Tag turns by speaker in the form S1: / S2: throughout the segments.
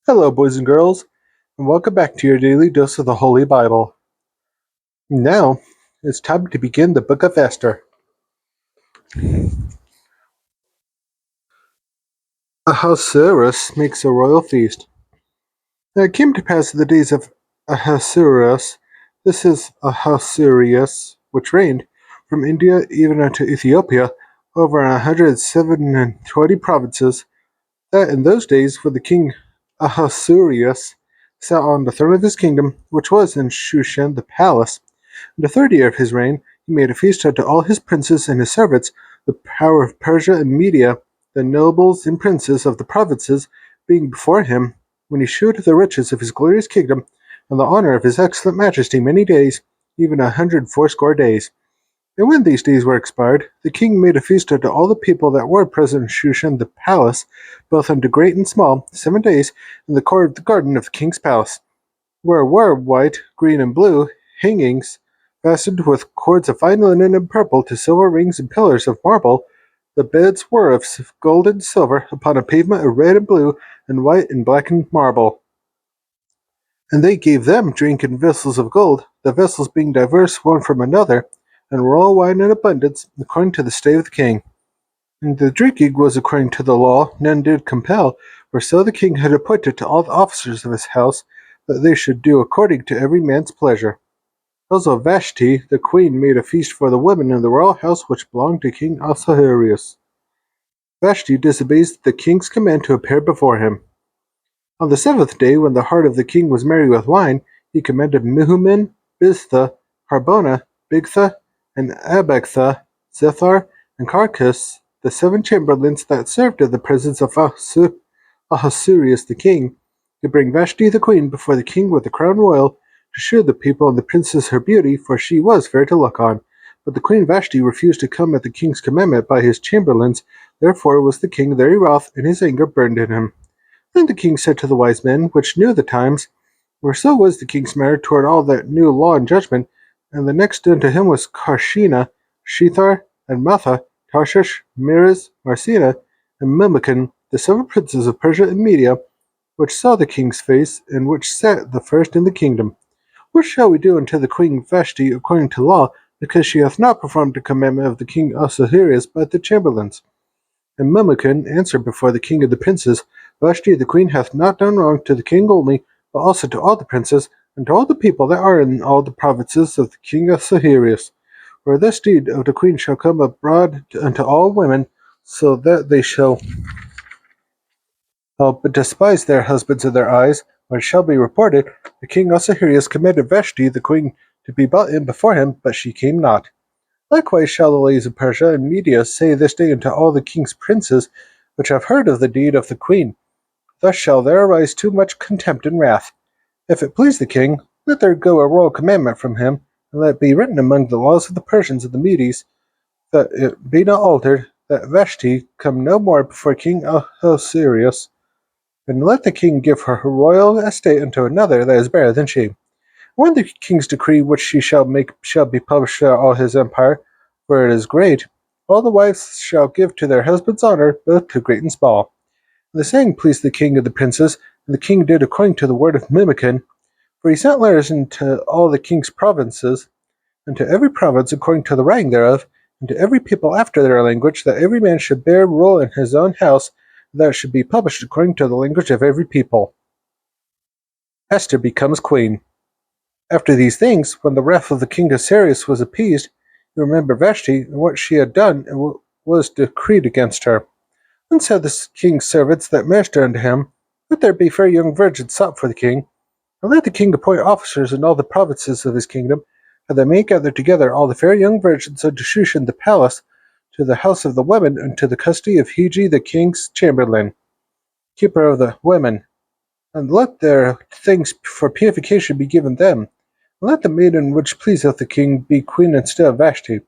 S1: Hello, boys and girls, and welcome back to your daily dose of the Holy Bible. Now, it's time to begin the book of Esther. Ahasuerus makes a royal feast. Now it came to pass in the days of Ahasuerus, this is Ahasuerus, which reigned from India even unto Ethiopia, over 127 provinces, that in those days when the king Ahasuerus sat on the throne of his kingdom, which was in Shushan the palace, in the third year of his reign, he made a feast unto all his princes and his servants, the power of Persia and Media, the nobles and princes of the provinces, being before him, when he shewed the riches of his glorious kingdom, and the honour of his excellent majesty many days, even 180 days. And when these days were expired, the king made a feast unto all the people that were present in Shushan the palace, both unto great and small, 7 days, in the court of the garden of the king's palace, where were white, green, and blue hangings, fastened with cords of fine linen and purple to silver rings and pillars of marble. The beds were of gold and silver, upon a pavement of red and blue, and white and blackened marble. And they gave them drink in vessels of gold, the vessels being diverse one from another, and royal wine in abundance, according to the stay of the king. And the drinking was according to the law, none did compel, for so the king had appointed to all the officers of his house, that they should do according to every man's pleasure. Also Vashti, the queen, made a feast for the women in the royal house which belonged to King Ahasuerus. Vashti disobeys the king's command to appear before him. On the seventh day, when the heart of the king was merry with wine, he commanded Mehuman, Biztha, Harbona, Bigtha, and Abagtha, Zethar, and Carcas, the 7 chamberlains that served in the presence of Ahasuerus the king, to bring Vashti the queen before the king with the crown royal, to shew the people and the princess her beauty, for she was fair to look on. But the queen Vashti refused to come at the king's commandment by his chamberlains, therefore was the king very wroth, and his anger burned in him. Then the king said to the wise men, which knew the times, for so was the king's manner toward all that knew law and judgment, and the next unto him was Karshena, Shethar, and Matha, Tarshish, Meres, Marcena, and Memucan, the 7 princes of Persia and Media, which saw the king's face, and which sat the first in the kingdom. What shall we do unto the queen Vashti according to law, because she hath not performed the commandment of the king Ahasuerus by the chamberlains? And Memucan answered before the king of the princes, Vashti the queen hath not done wrong to the king only, but also to all the princes, and to all the people that are in all the provinces of the king Ahasuerus. For this deed of the queen shall come abroad unto all women, so that they shall but despise their husbands in their eyes. When it shall be reported, the king Ahasuerus commanded Vashti the queen to be brought in before him, but she came not. Likewise shall the ladies of Persia and Media say this day unto all the king's princes, which have heard of the deed of the queen, thus shall there arise too much contempt and wrath. If it please the king, let there go a royal commandment from him, and let it be written among the laws of the Persians and the Medes, that it be not altered, that Vashti come no more before King Ahasuerus, and let the king give her royal estate unto another that is better than she. When the king's decree which she shall make shall be published throughout all his empire, for it is great, all the wives shall give to their husbands honor, both to great and small. And the saying pleased the king of the princes, and the king did according to the word of Memucan, for he sent letters into all the king's provinces, and to every province according to the writing thereof, and to every people after their language, that every man should bear rule in his own house, and that it should be published according to the language of every people. Esther becomes queen. After these things, when the wrath of the king Ahasuerus was appeased, he remembered Vashti and what she had done and what was decreed against her. Then said the king's servants that ministered unto him, let there be fair young virgins sought for the king, and let the king appoint officers in all the provinces of his kingdom, and they may gather together all the fair young virgins unto Shushan the palace, to the house of the women, and to the custody of Hegi the king's chamberlain, keeper of the women, and let their things for purification be given them. And let the maiden which pleaseth the king be queen instead of Vashti.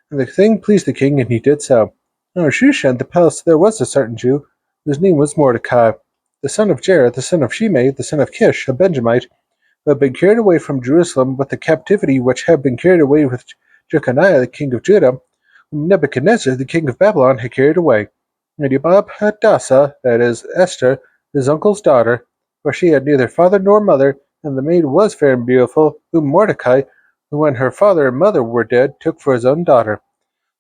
S1: And the thing pleased the king, and he did so. Now in Shushan the palace there was a certain Jew, whose name was Mordecai, the son of Jair, the son of Shimei, the son of Kish, a Benjamite, who had been carried away from Jerusalem with the captivity which had been carried away with Jeconiah the king of Judah, whom Nebuchadnezzar the king of Babylon had carried away. And he brought Hadassah, that is, Esther, his uncle's daughter, for she had neither father nor mother, and the maid was fair and beautiful, whom Mordecai, when her father and mother were dead, took for his own daughter.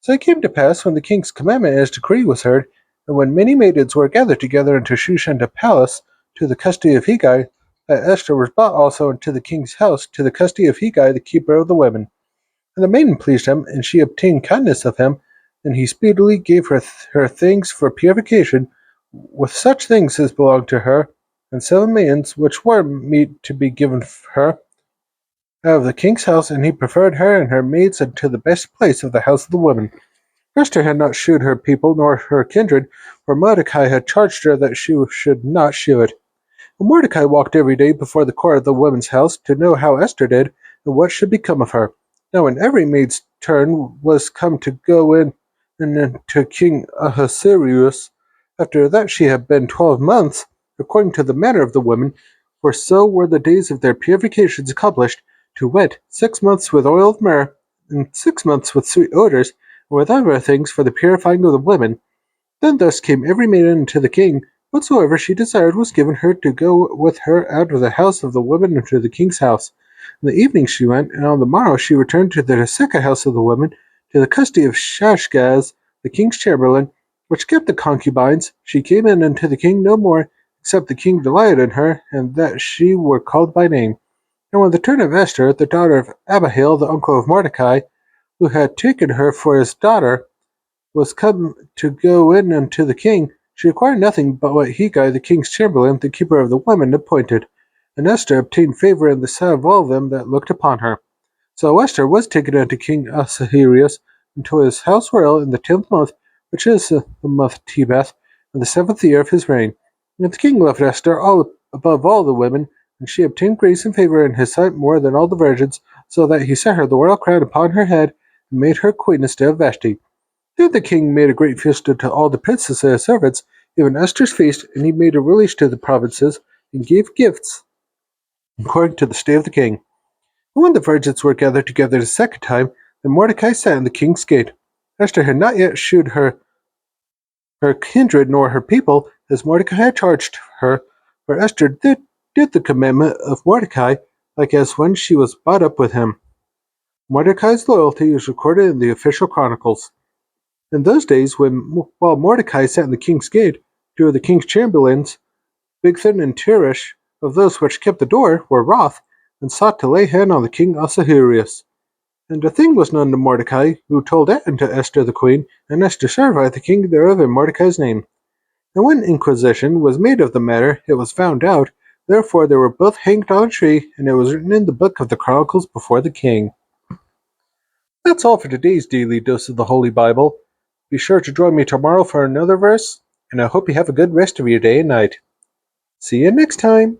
S1: So it came to pass, when the king's commandment and his decree was heard, and when many maidens were gathered together into Shushan the palace, to the custody of Hegai, that Esther was brought also into the king's house, to the custody of Hegai, the keeper of the women. And the maiden pleased him, and she obtained kindness of him, and he speedily gave her things for purification, with such things as belonged to her, and 7 maidens, which were meet to be given her out of the king's house, and he preferred her and her maids unto the best place of the house of the women. Esther had not shewed her people nor her kindred, for Mordecai had charged her that she should not shew it. And Mordecai walked every day before the court of the women's house, to know how Esther did, and what should become of her. Now when every maid's turn was come to go in and to King Ahasuerus, after that she had been 12 months, according to the manner of the women, for so were the days of their purifications accomplished, to wet 6 months with oil of myrrh, and 6 months with sweet odors, and with other things for the purifying of the women. Then thus came every maiden unto the king. Whatsoever she desired was given her to go with her out of the house of the women into the king's house. In the evening she went, and on the morrow she returned to the second house of the women, to the custody of Shashgaz, the king's chamberlain, which kept the concubines. She came in unto the king no more, except the king delighted in her, and that she were called by name. And when the turn of Esther, the daughter of Abihail, the uncle of Mordecai, who had taken her for his daughter, was come to go in unto the king, she required nothing but what Hegai, the king's chamberlain, the keeper of the women, appointed. And Esther obtained favor in the sight of all them that looked upon her. So Esther was taken unto King Ahasuerus into his house royal in the 10th month, which is the month Tebeth, in the 7th year of his reign. And the king loved Esther all above all the women, and she obtained grace and favor in his sight more than all the virgins, so that he set her the royal crown upon her head, and made her queen instead of Vashti. Then the king made a great feast unto all the princes and his servants, even Esther's feast, and he made a release to the provinces, and gave gifts according to the state of the king. And when the virgins were gathered together the second time, then Mordecai sat in the king's gate. Esther had not yet shewed her kindred nor her people, as Mordecai had charged her, for Esther did the commandment of Mordecai, like as when she was brought up with him. Mordecai's loyalty is recorded in the official chronicles. In those days, while Mordecai sat in the king's gate, two of the king's chamberlains, Bigthan and Teresh, of those which kept the door, were wroth, and sought to lay hand on the king Ahasuerus. And the thing was known to Mordecai, who told it unto Esther the queen, and Esther certified the king thereof in Mordecai's name. And when inquisition was made of the matter, it was found out. Therefore they were both hanged on a tree, and it was written in the book of the Chronicles before the king. That's all for today's daily dose of the Holy Bible. Be sure to join me tomorrow for another verse, and I hope you have a good rest of your day and night. See you next time.